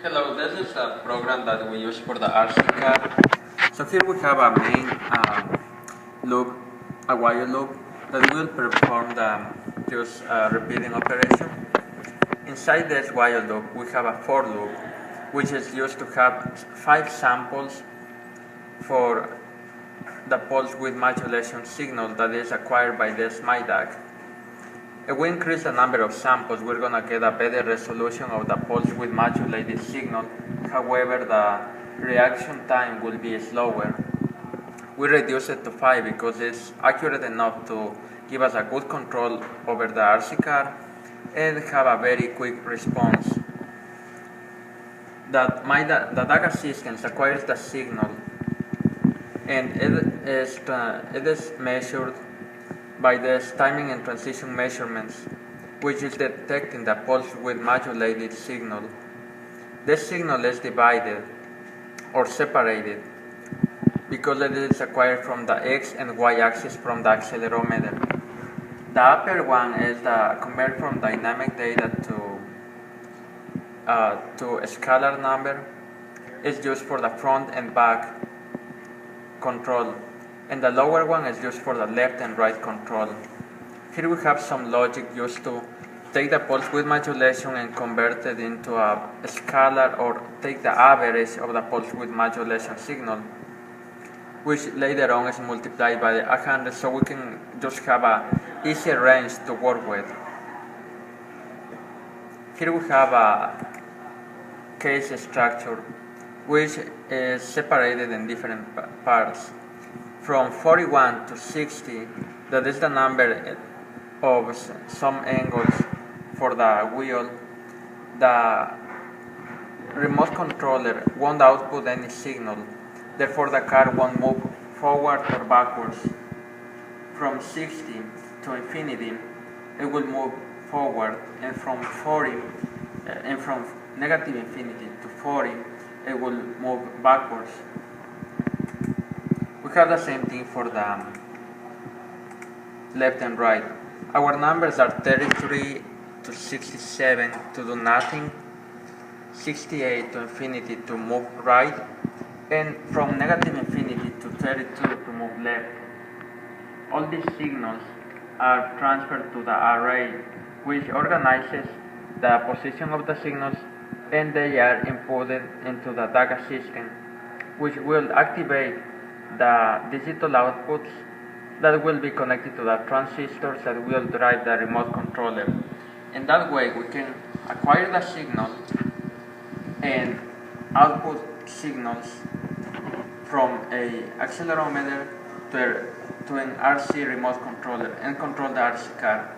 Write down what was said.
Hello, this is a program that we use for the RC car. So here we have a main loop, a while loop that will perform the just repeating operation. Inside this while loop, we have a for loop, which is used to have 5 samples for the pulse width modulation signal that is acquired by this MIDAC. If we increase the number of samples, we're going to get a better resolution of the pulse width modulated signal. However, the reaction time will be slower. We reduce it to 5 because it's accurate enough to give us a good control over the RC car and have a very quick response. The DACA systems acquires the signal and it is measured by this timing and transition measurements, which is detecting the pulse width modulated signal. This signal is divided or separated because it is acquired from the X and Y axis from the accelerometer. The upper one is the convert from dynamic data to a scalar number. It's used for the front and back control, and the lower one is used for the left and right control. Here we have some logic used to take the pulse width modulation and convert it into a scalar, or take the average of the pulse width modulation signal, which later on is multiplied by 100, so we can just have a easier range to work with. Here we have a case structure which is separated in different parts. From 41 to 60, that is the number of some angles for the wheel. The remote controller won't output any signal, therefore the car won't move forward or backwards. From 60 to infinity, it will move forward, and from negative infinity to 40, it will move backwards. We have the same thing for the left and right. Our numbers are 33 to 67 to do nothing, 68 to infinity to move right, and from negative infinity to 32 to move left. All these signals are transferred to the array, which organizes the position of the signals, and they are inputted into the DACA system, which will activate the digital outputs that will be connected to the transistors that will drive the remote controller. In that way, we can acquire the signal and output signals from an accelerometer to an RC remote controller and control the RC car.